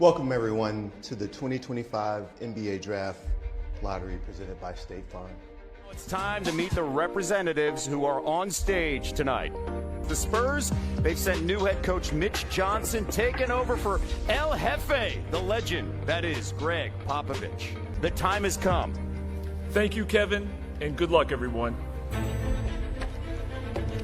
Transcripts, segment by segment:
Welcome everyone to the 2025 NBA Draft Lottery presented by State Farm. It's time to meet the representatives who are on stage tonight. The Spurs, they've sent new head coach Mitch Johnson taking over for El Jefe, the legend, that is Greg Popovich. The time has come. Thank you, Kevin, and good luck, everyone.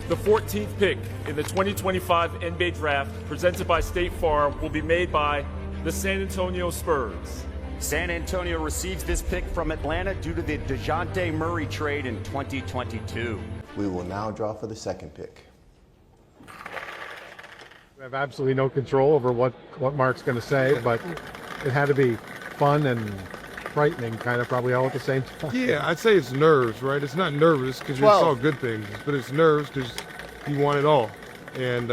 The 14th pick in the 2025 NBA Draft, presented by State Farm, will be made by the San Antonio Spurs. San Antonio receives this pick from Atlanta due to the DeJounte Murray trade in 2022. We will now draw for the second pick. We have absolutely no control over what Mark's going to say, but it had to be fun and frightening, kind of probably all at the same time. Yeah, I'd say it's nerves, right? It's not nervous because you saw good things, but it's nerves because you want it all. And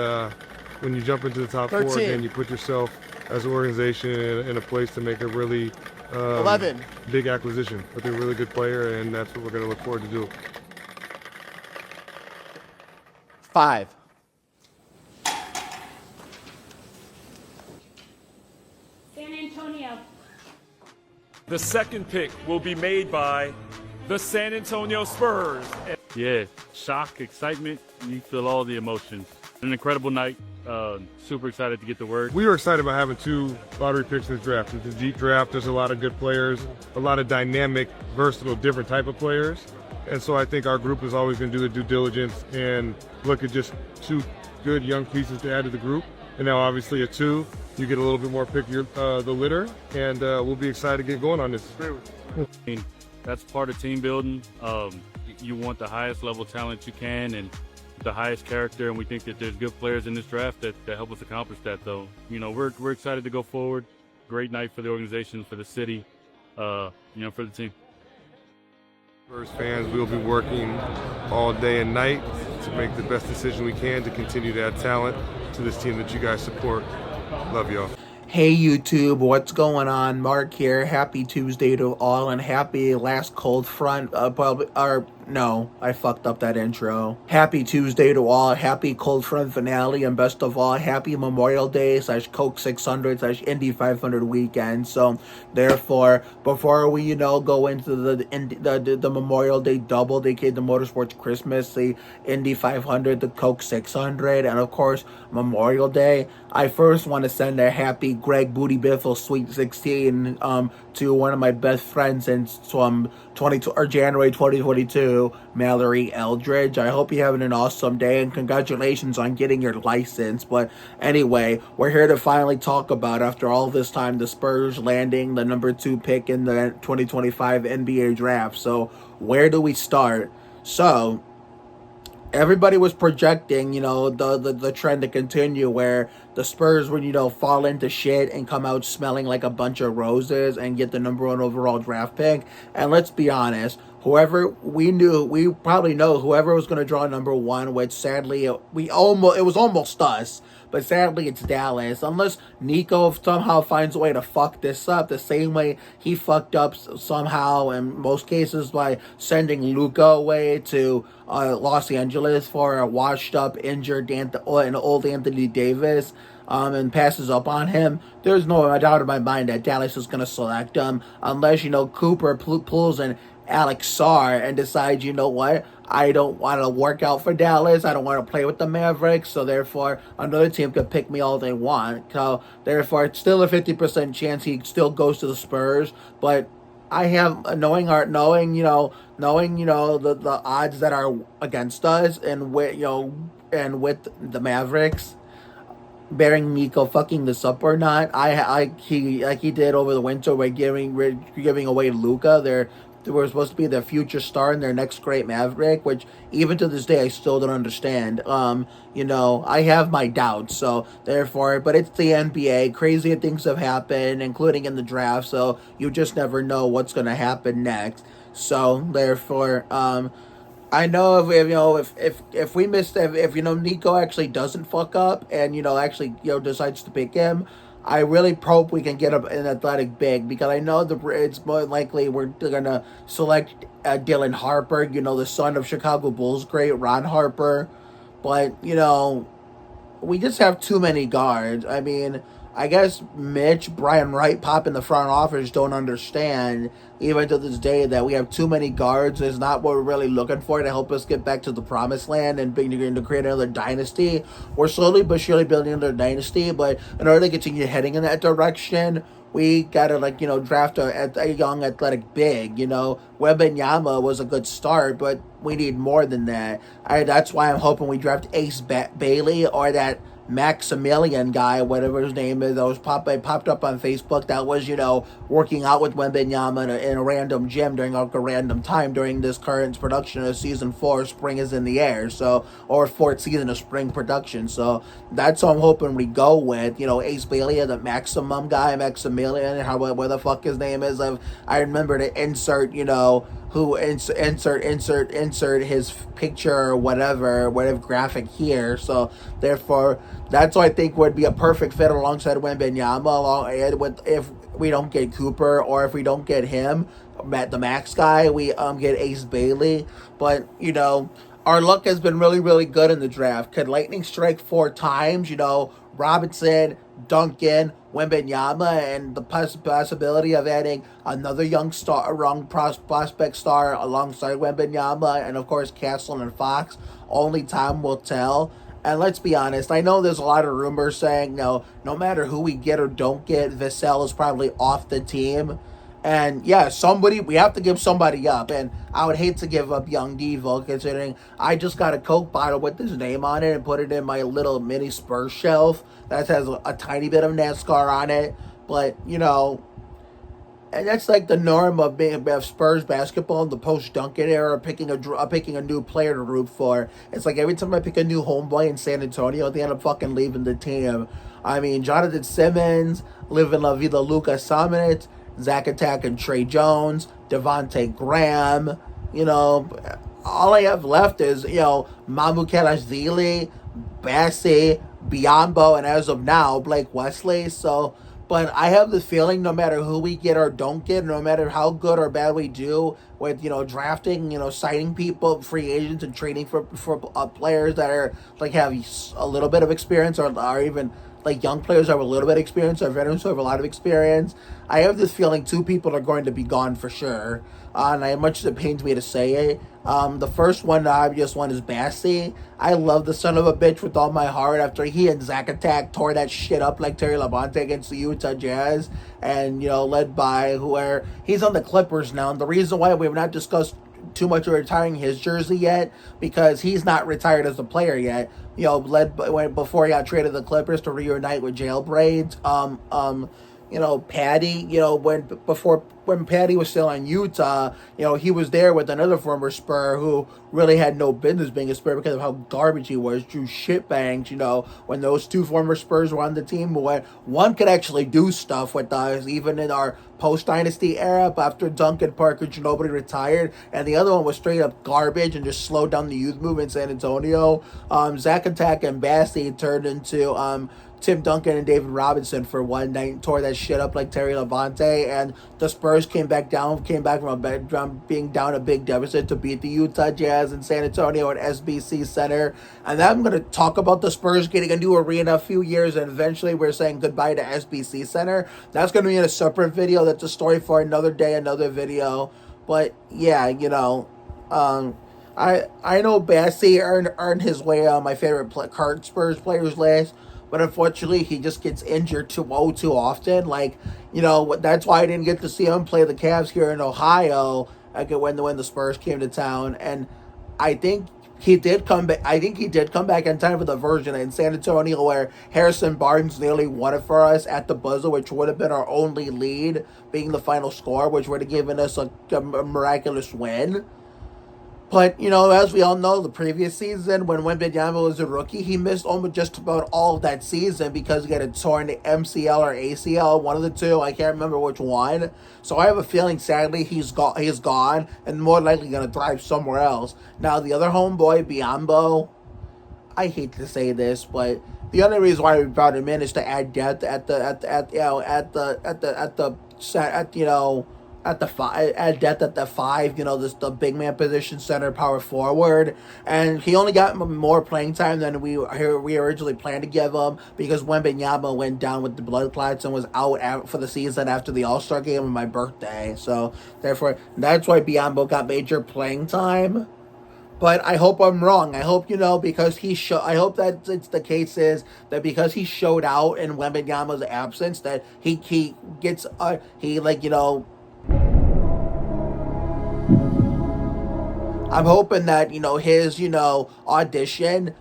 when you jump into the top 4 again, you put yourself as an organization in a place to make a really 11 big acquisition with a really good player, and that's what we're going to look forward to do. 5. San Antonio. The second pick will be made by the San Antonio Spurs. Yeah, shock, excitement, you feel all the emotions. An incredible night. Super excited to get the word. We were excited about having 2 lottery picks in this draft. It's a deep draft. There's a lot of good players, a lot of dynamic, versatile, different type of players. And so I think our group is always going to do the due diligence and look at just 2 good young pieces to add to the group. And now obviously at 2, you get a little bit more pick the litter, and we'll be excited to get going on this. I mean, that's part of team building. You want the highest level talent you can and the highest character, and we think that there's good players in this draft that help us accomplish that, though. You know, we're excited to go forward. Great night for the organization, for the city, for the team. Spurs fans, we'll be working all day and night to make the best decision we can to continue to add talent to this team that you guys support. Love y'all. Hey YouTube, what's going on? Mark here. Happy Tuesday to all, and happy last cold front. No, I fucked up that intro. Happy Tuesday to all. Happy cold front finale, and best of all, happy Memorial Day / Coke 600 / Indy 500 weekend. So therefore, before we go into the Memorial Day double, decade the Motorsports Christmas, the Indy 500, the Coke 600, and of course Memorial Day, I first want to send a happy Greg Booty Biffle Sweet 16 to one of my best friends since January 2022, Mallory Eldridge. I hope you're having an awesome day, and congratulations on getting your license. But anyway, we're here to finally talk about, after all this time, the Spurs landing the number 2 pick in the 2025 NBA Draft. So where do we start? So everybody was projecting, the trend to continue, where the Spurs would, fall into shit and come out smelling like a bunch of roses and get the number 1 overall draft pick. And let's be honest, we probably know whoever was going to draw number 1, which sadly it was almost us. But sadly, it's Dallas. Unless Nico somehow finds a way to fuck this up the same way he fucked up somehow in most cases by sending Luka away to Los Angeles for a washed-up, injured, and old Anthony Davis, and passes up on him. There's no doubt in my mind that Dallas is going to select him, unless, Cooper pulls an Alex Sarr and decides, you know what, I don't want to work out for Dallas. I don't want to play with the Mavericks. So therefore, another team could pick me all they want. So therefore, it's still a 50% chance he still goes to the Spurs. But I have knowing the odds that are against us, and with the Mavericks, bearing Nico fucking this up or not, he did over the winter by giving away Luka. They were supposed to be their future star and their next great Maverick, which even to this day I still don't understand. I have my doubts, so therefore, but it's the NBA. Crazy things have happened, including in the draft, so you just never know what's going to happen next. So therefore, I know if we missed, if Nico actually doesn't fuck up and decides to pick him, I really hope we can get an athletic big, because I know it's more likely we're going to select Dylan Harper, the son of Chicago Bulls great Ron Harper. But, we just have too many guards. I mean, I guess Mitch, Brian Wright, Pop in the front office don't understand, even to this day, that we have too many guards. Is not what we're really looking for to help us get back to the promised land and begin to create another dynasty. We're slowly but surely building another dynasty, but in order to continue heading in that direction, we gotta draft a young athletic big. Wembanyama was a good start, but we need more than that. That's why I'm hoping we draft Ace Bailey or that Maximilian guy, whatever his name is, that was popped up on Facebook, that was, working out with Wembanyama in a random gym during a random time during this current production of season 4, Spring is in the Air, or 4th season of spring production. So that's what I'm hoping we go with, Ace Bailey, the Maximum guy, Maximilian, where the fuck his name is. I remember to insert, insert his picture or whatever graphic here. So therefore, that's what I think would be a perfect fit alongside Wembanyama. If we don't get Cooper, or if we don't get him, the Max guy, we get Ace Bailey. But our luck has been really, really good in the draft. Could lightning strike 4 times? Robinson, Duncan, Wembanyama, and the possibility of adding another young prospect star alongside Wembanyama, and of course Castle and Fox. Only time will tell. And let's be honest, I know there's a lot of rumors saying no matter who we get or don't get, Vassell is probably off the team. And yeah, we have to give somebody up. And I would hate to give up young Devo, considering I just got a Coke bottle with his name on it and put it in my little mini Spurs shelf that has a tiny bit of NASCAR on it. But, and that's like the norm of Spurs basketball in the post-Duncan era, picking a new player to root for. It's like every time I pick a new homeboy in San Antonio, they end up fucking leaving the team. I mean, Jonathan Simmons, Living La Vida Luka Summit, Zach Attack and Trey Jones, Devontae Graham. All I have left is, Mamu Kalashvili, Bassi, Biombo, and as of now, Blake Wesley. So, but I have the feeling no matter who we get or don't get, no matter how good or bad we do with, drafting, signing people, free agents, and trading for players that are, have a little bit of experience, or even, young players who have a little bit of experience, or veterans who have a lot of experience, I have this feeling 2 people are going to be gone for sure. And as much as it pains me to say it, the first one, the obvious one, is Bassi. I love the son of a bitch with all my heart after he and Zach Attack tore that shit up like Terry Labonte against the Utah Jazz. And, led by he's on the Clippers now. And the reason why we have not discussed too much of retiring his jersey yet, because he's not retired as a player yet. Before he got traded to the Clippers to reunite with Jailbraids. Patty, when Patty was still in Utah, he was there with another former Spur who really had no business being a Spur because of how garbage he was. Drew shitbangs, when those 2 former Spurs were on the team, when one could actually do stuff with us, even in our post-Dynasty era, after Duncan, Parker, Ginobili retired, and the other one was straight up garbage and just slowed down the youth movement in San Antonio. Zach Attack and Bassi turned into Tim Duncan and David Robinson for one night and tore that shit up like Terry Labonte, and the Spurs came back from being down a big deficit to beat the Utah Jazz in San Antonio at SBC Center. And then I'm going to talk about the Spurs getting a new arena a few years, and eventually we're saying goodbye to SBC Center. That's going to be in a separate video. That's a story for another day, another video. But yeah, I know Bassi earned his way on my favorite current Spurs players list. But unfortunately, he just gets injured too often. That's why I didn't get to see him play the Cavs here in Ohio when the Spurs came to town. And I think he did come back. I think he did come back in time for the version in San Antonio where Harrison Barnes nearly won it for us at the buzzer, which would have been our only lead, being the final score, which would have given us a miraculous win. But, as we all know, the previous season, when Wembanyama was a rookie, he missed almost just about all of that season because he had a torn MCL or ACL, one of the two. I can't remember which one. So I have a feeling, sadly, he's gone and more likely going to thrive somewhere else. Now, the other homeboy, Biombo, I hate to say this, but the only reason why we brought him in is to add depth at the at depth at the 5, the big man position, center, power forward, and he only got more playing time than we originally planned to give him because Wembanyama went down with the blood clots and was out for the season after the All-Star game on my birthday. So therefore, that's why Biyombo got major playing time. But I hope I'm wrong. I hope, because I hope that it's the case is that because he showed out in Wembanyama's absence, that he gets, I'm hoping that, his, audition,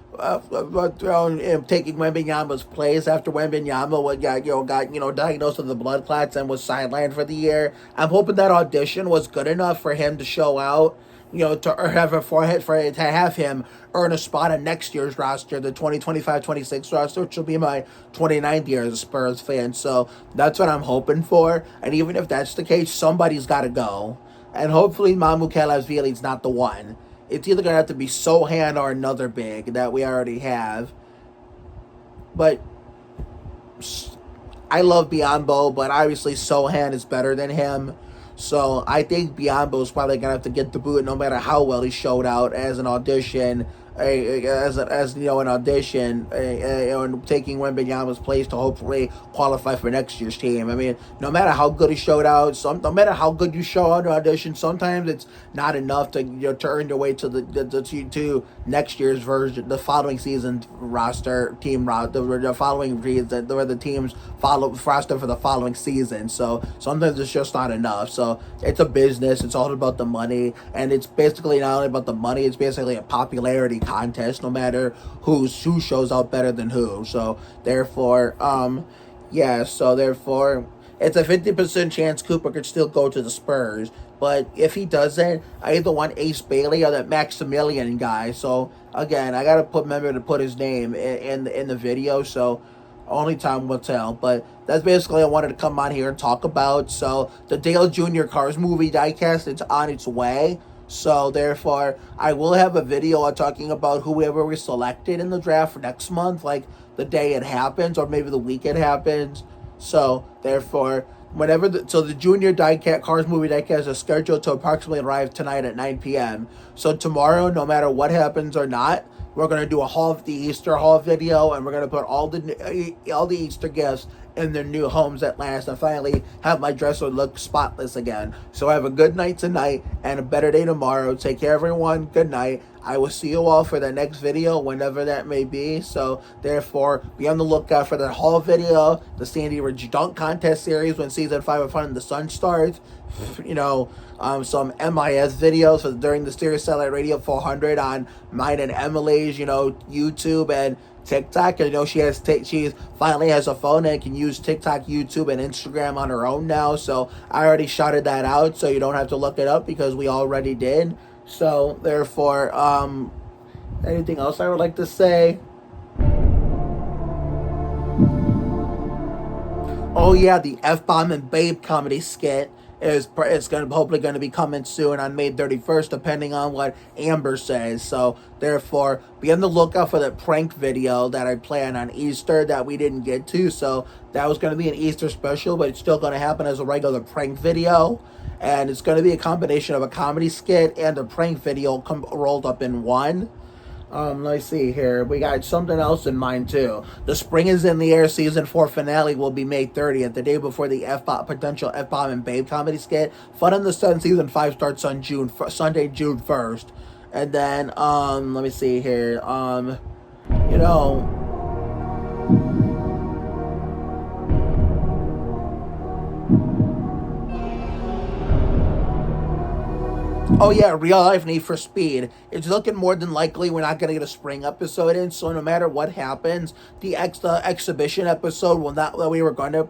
taking Wembanyama's place after Wembanyama got diagnosed with the blood clots and was sidelined for the year. I'm hoping that audition was good enough for him to show out, to have him earn a spot on next year's roster, the 2025-26 roster, which will be my 29th year as a Spurs fan. So that's what I'm hoping for. And even if that's the case, somebody's got to go. And hopefully Mamu Kelazvili's not the one. It's either going to have to be Sohan or another big that we already have. But I love Biyombo, but obviously Sohan is better than him. So I think Biyombo is probably going to have to get the boot no matter how well he showed out as an audition, an audition, and taking Wembanyama's place to hopefully qualify for next year's team. I mean, no matter how good he showed out, no matter how good you show out in audition, sometimes it's not enough to to earn your way to to next year's version, the following season's roster, the following season, where the teams follow roster for the following season. So sometimes it's just not enough. So it's a business. It's all about the money, and it's basically not only about the money. It's basically a popularity contest, no matter who shows out better than who. So therefore, it's a 50% chance Cooper could still go to the Spurs. But if he doesn't, I either want Ace Bailey or that Maximilian guy. So again, I gotta remember to put his name in the video. So only time will tell. But that's basically I wanted to come on here and talk about. So the Dale Jr. Cars movie diecast, it's on its way. So therefore, I will have a video talking about whoever we selected in the draft for next month, like the day it happens or maybe the week it happens. So therefore, the Junior diecast Cars movie diecast is scheduled to approximately arrive tonight at 9 p.m. So tomorrow, no matter what happens or not, we're gonna do the Easter haul video, and we're gonna put all the Easter gifts in their new homes at last, and finally have my dresser look spotless again. So have a good night tonight and a better day tomorrow. Take care, everyone. Good night. I will see you all for the next video, whenever that may be. So therefore, be on the lookout for the haul video, the Sandy Ridge Dunk Contest series when season 5 of Fun in the Sun starts. Some MIS videos during the Sirius Satellite Radio 400 on mine and Emily's, YouTube and TikTok. She finally has a phone and can use TikTok, YouTube, and Instagram on her own now. So I already shouted that out, so you don't have to look it up because we already did. So therefore, anything else I would like to say? Oh yeah, the F-Bomb and Babe comedy skit is hopefully going to be coming soon on May 31st, depending on what Amber says. So therefore, be on the lookout for the prank video that I planned on Easter that we didn't get to. So that was going to be an Easter special, but it's still going to happen as a regular prank video. And it's going to be a combination of a comedy skit and a prank video rolled up in one. Let's see here. We got something else in mind, too. The Spring is in the Air Season 4 finale will be May 30th, the day before the potential F-Bomb and Babe comedy skit. Fun in the Sun Season 5 starts on Sunday, June 1st. And then, let me see here. Oh yeah, Real Life Need for Speed. It's looking more than likely we're not going to get a spring episode in, so no matter what happens, the exhibition episode will not, we were going to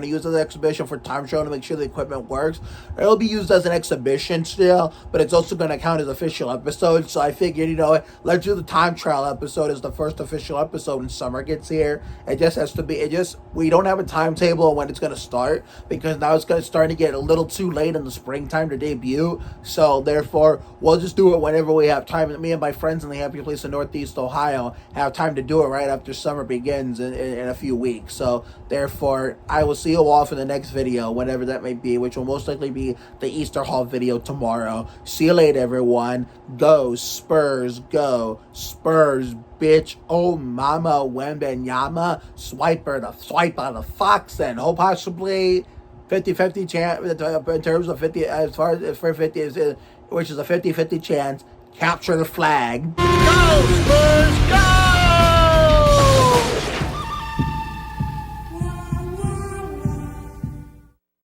use as an exhibition for Time Show to make sure the equipment works. It'll be used as an exhibition still, but it's also going to count as official episode, so I figured, let's do the time trial episode as the first official episode when summer gets here. It just has to be, we don't have a timetable on when it's going to start, because now it's starting to get a little too late in the springtime to debut. do. So therefore, we'll just do it whenever we have time. Me and my friends in the happy place in Northeast Ohio have time to do it right after summer begins in a few weeks. So therefore, I will see you all for the next video, whenever that may be, which will most likely be the Easter Hall video tomorrow. See you later, everyone. Go Spurs, go Spurs, bitch. Oh mama, Wembenyama, swiper the fox, and hope possibly 50-50 chance in terms of 50, as far as for 50 is, which is a 50-50 chance. Capture the flag. Go Spurs, go!